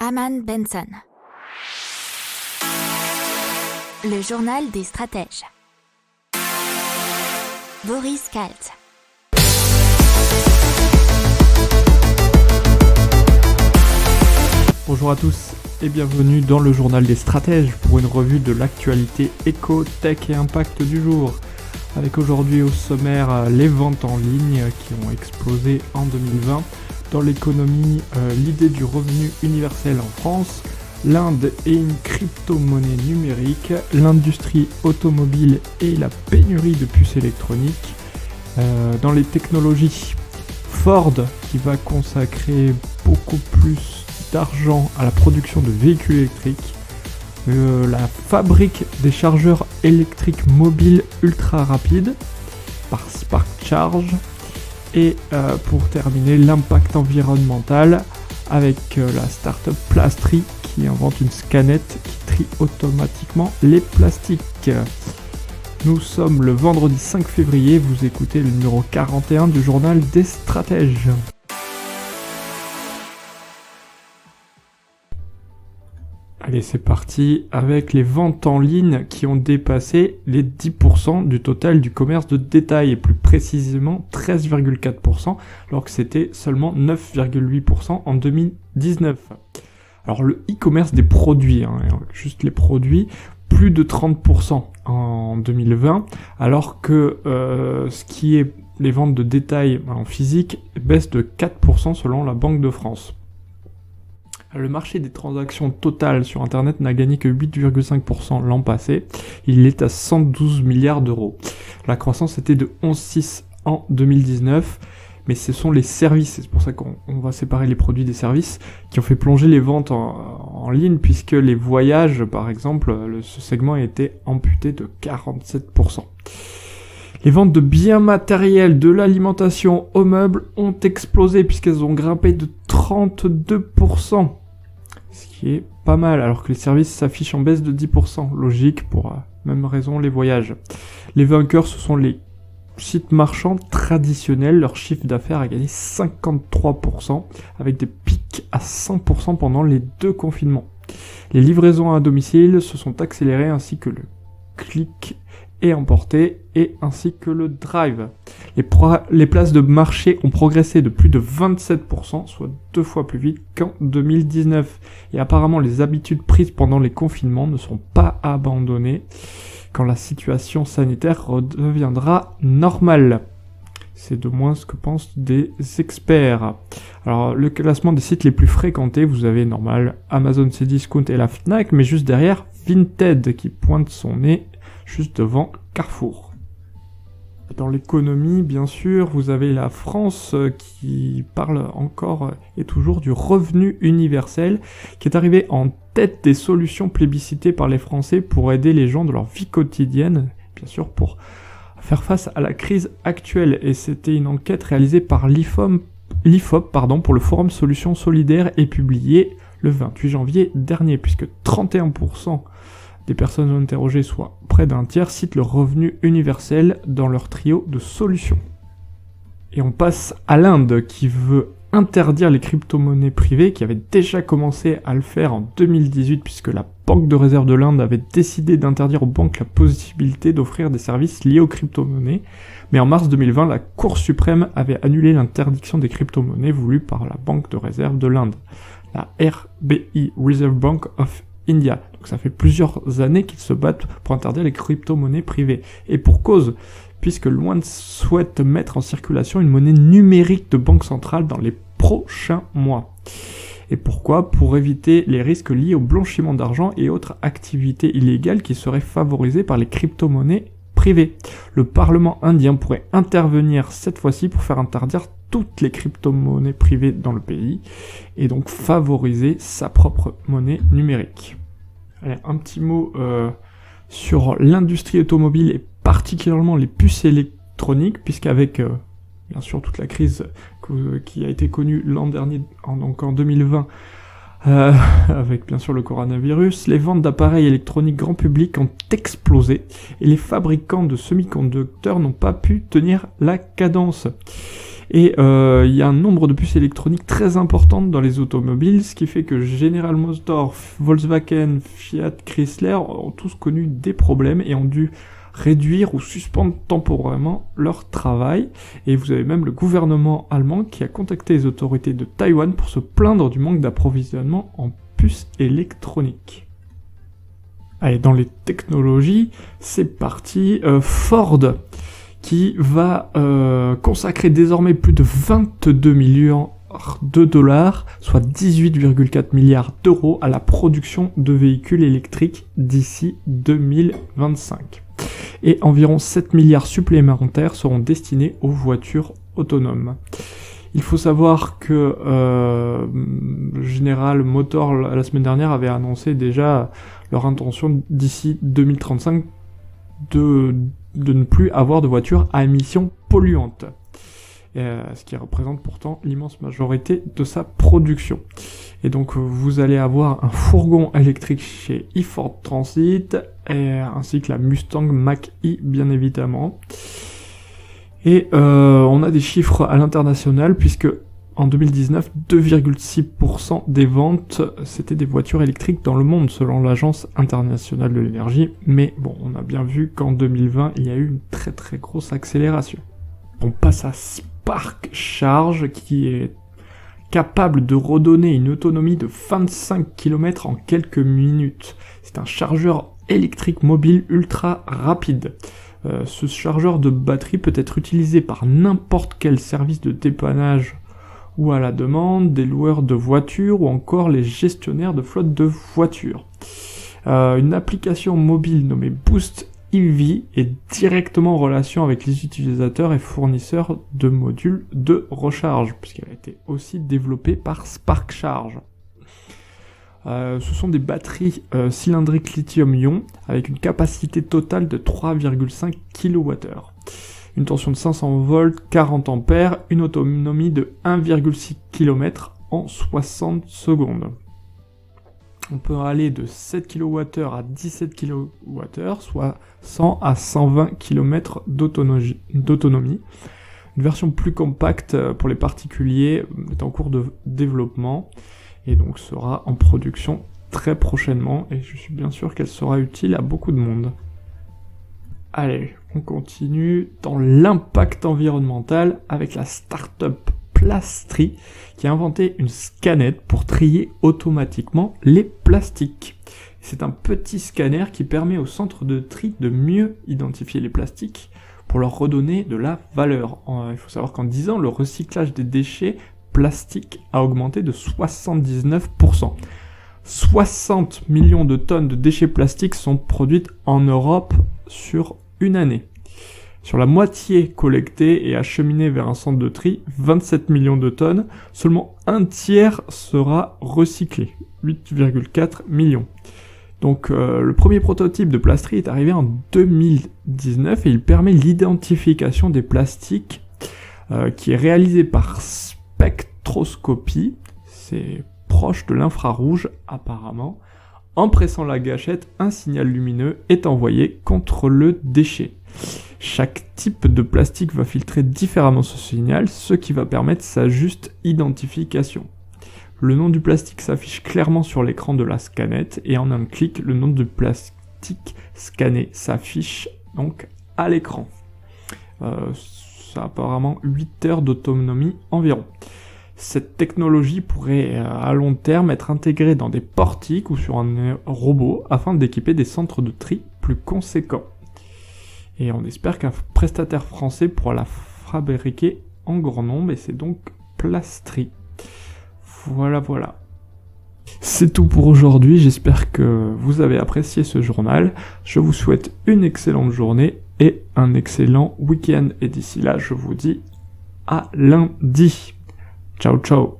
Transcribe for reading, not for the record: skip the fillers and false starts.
Aman Benson. Le journal des stratèges. Boris Kalt. Bonjour à tous et bienvenue dans le journal des stratèges pour une revue de l'actualité éco, tech et impact du jour. Avec aujourd'hui au sommaire les ventes en ligne qui ont explosé en 2020, dans l'économie l'idée du revenu universel en France, l'Inde et une crypto-monnaie numérique, l'industrie automobile et la pénurie de puces électroniques. Dans les technologies, Ford qui va consacrer beaucoup plus d'argent à la production de véhicules électriques, la fabrique des chargeurs électriques mobiles ultra rapides par Spark Charge, et pour terminer, l'impact environnemental avec la startup Plastri qui invente une scanette qui trie automatiquement les plastiques. Nous sommes le vendredi 5 février, vous écoutez le numéro 41 du journal des stratèges. Allez, c'est parti avec les ventes en ligne qui ont dépassé les 10% du total du commerce de détail et plus précisément 13,4% alors que c'était seulement 9,8% en 2019. Alors le e-commerce des produits, juste les produits, plus de 30% en 2020 alors que ce qui est les ventes de détail en physique baisse de 4% selon la Banque de France. Le marché des transactions totales sur Internet n'a gagné que 8,5% l'an passé. Il est à 112 milliards d'euros. La croissance était de 11,6% en 2019, mais ce sont les services, c'est pour ça qu'on va séparer les produits des services, qui ont fait plonger les ventes en ligne, puisque les voyages, par exemple, ce segment a été amputé de 47%. Les ventes de biens matériels, de l'alimentation aux meubles ont explosé puisqu'elles ont grimpé de 32%. Ce qui est pas mal, alors que les services s'affichent en baisse de 10%. Logique pour même raison les voyages. Les vainqueurs, ce sont les sites marchands traditionnels. Leur chiffre d'affaires a gagné 53%, avec des pics à 100% pendant les 2 confinements. Les livraisons à domicile se sont accélérées ainsi que le click et emporté, et ainsi que le drive. Les places de marché ont progressé de plus de 27%, soit 2 fois plus vite qu'en 2019. Et apparemment, les habitudes prises pendant les confinements ne sont pas abandonnées quand la situation sanitaire redeviendra normale. C'est de moins ce que pensent des experts. Alors, le classement des sites les plus fréquentés, vous avez normal Amazon, Cdiscount et la Fnac, mais juste derrière, Vinted qui pointe son nez juste devant Carrefour. Dans l'économie, bien sûr, vous avez la France qui parle encore et toujours du revenu universel, qui est arrivé en tête des solutions plébiscitées par les Français pour aider les gens dans leur vie quotidienne, bien sûr pour faire face à la crise actuelle. Et c'était une enquête réalisée par l'IFOP pour le Forum Solutions Solidaires et publiée le 28 janvier dernier, puisque 31% des personnes interrogées, soit près d'un tiers, citent le revenu universel dans leur trio de solutions. Et on passe à l'Inde qui veut interdire les crypto-monnaies privées, qui avait déjà commencé à le faire en 2018 puisque la Banque de réserve de l'Inde avait décidé d'interdire aux banques la possibilité d'offrir des services liés aux crypto-monnaies. Mais en mars 2020, la Cour suprême avait annulé l'interdiction des crypto-monnaies voulue par la Banque de réserve de l'Inde, la RBI, Reserve Bank of India. Donc ça fait plusieurs années qu'ils se battent pour interdire les crypto-monnaies privées. Et pour cause, puisque l'Inde souhaite mettre en circulation une monnaie numérique de banque centrale dans les prochains mois. Et pourquoi ? Pour éviter les risques liés au blanchiment d'argent et autres activités illégales qui seraient favorisées par les crypto-monnaies privées. Le Parlement indien pourrait intervenir cette fois-ci pour faire interdire toutes les crypto-monnaies privées dans le pays et donc favoriser sa propre monnaie numérique. Allez, un petit mot sur l'industrie automobile et particulièrement les puces électroniques, puisqu'avec bien sûr toute la crise qui a été connue l'an dernier, donc en 2020, avec bien sûr le coronavirus, les ventes d'appareils électroniques grand public ont explosé et les fabricants de semi-conducteurs n'ont pas pu tenir la cadence. Et il y a un nombre de puces électroniques très importantes dans les automobiles, ce qui fait que General Motors, Volkswagen, Fiat, Chrysler ont tous connu des problèmes et ont dû réduire ou suspendre temporairement leur travail. Et vous avez même le gouvernement allemand qui a contacté les autorités de Taïwan pour se plaindre du manque d'approvisionnement en puces électroniques. Allez, dans les technologies, c'est parti. Ford qui va consacrer désormais plus de 22 millions de dollars, soit 18,4 milliards d'euros à la production de véhicules électriques d'ici 2025. Et environ 7 milliards supplémentaires seront destinés aux voitures autonomes. Il faut savoir que General Motors la semaine dernière avait annoncé déjà leur intention d'ici 2035 de ne plus avoir de voitures à émissions polluantes. Ce qui représente pourtant l'immense majorité de sa production. Et donc vous allez avoir un fourgon électrique chez eFord Transit, ainsi que la Mustang Mach-E bien évidemment. Et on a des chiffres à l'international, puisque en 2019, 2,6% des ventes, c'était des voitures électriques dans le monde, selon l'Agence internationale de l'énergie. Mais bon, on a bien vu qu'en 2020, il y a eu une très très grosse accélération. On passe à Spark Charge, qui est capable de redonner une autonomie de 25 km en quelques minutes. C'est un chargeur électrique mobile ultra rapide. Ce chargeur de batterie peut être utilisé par n'importe quel service de dépannage ou à la demande, des loueurs de voitures ou encore les gestionnaires de flotte de voitures. Une application mobile nommée Boost EV est directement en relation avec les utilisateurs et fournisseurs de modules de recharge, puisqu'elle a été aussi développée par Spark Charge. Ce sont des batteries cylindriques lithium-ion avec une capacité totale de 3,5 kWh. Une tension de 500 volts, 40 ampères, une autonomie de 1,6 km en 60 secondes. On peut aller de 7 kWh à 17 kWh, soit 100 à 120 km d'autonomie. Une version plus compacte pour les particuliers est en cours de développement et donc sera en production très prochainement, et je suis bien sûr qu'elle sera utile à beaucoup de monde. Allez, on continue dans l'impact environnemental avec la start-up Plastri qui a inventé une scannette pour trier automatiquement les plastiques. C'est un petit scanner qui permet au centre de tri de mieux identifier les plastiques pour leur redonner de la valeur. Il faut savoir qu'en 10 ans, le recyclage des déchets plastiques a augmenté de 79%. 60 millions de tonnes de déchets plastiques sont produites en Europe sur une année. Sur la moitié collectée et acheminée vers un centre de tri, 27 millions de tonnes, seulement un tiers sera recyclé, 8,4 millions. Donc le premier prototype de Plastri est arrivé en 2019 et il permet l'identification des plastiques qui est réalisé par spectroscopie, c'est proche de l'infrarouge apparemment. En pressant la gâchette, un signal lumineux est envoyé contre le déchet. Chaque type de plastique va filtrer différemment ce signal, ce qui va permettre sa juste identification. Le nom du plastique s'affiche clairement sur l'écran de la scannette et en un clic, le nom du plastique scanné s'affiche donc à l'écran. Ça a apparemment 8 heures d'autonomie environ. Cette technologie pourrait à long terme être intégrée dans des portiques ou sur un robot afin d'équiper des centres de tri plus conséquents. Et on espère qu'un prestataire français pourra la fabriquer en grand nombre, et c'est donc Plastri. Voilà. C'est tout pour aujourd'hui, j'espère que vous avez apprécié ce journal. Je vous souhaite une excellente journée et un excellent week-end. Et d'ici là, je vous dis à lundi. Ciao ciao.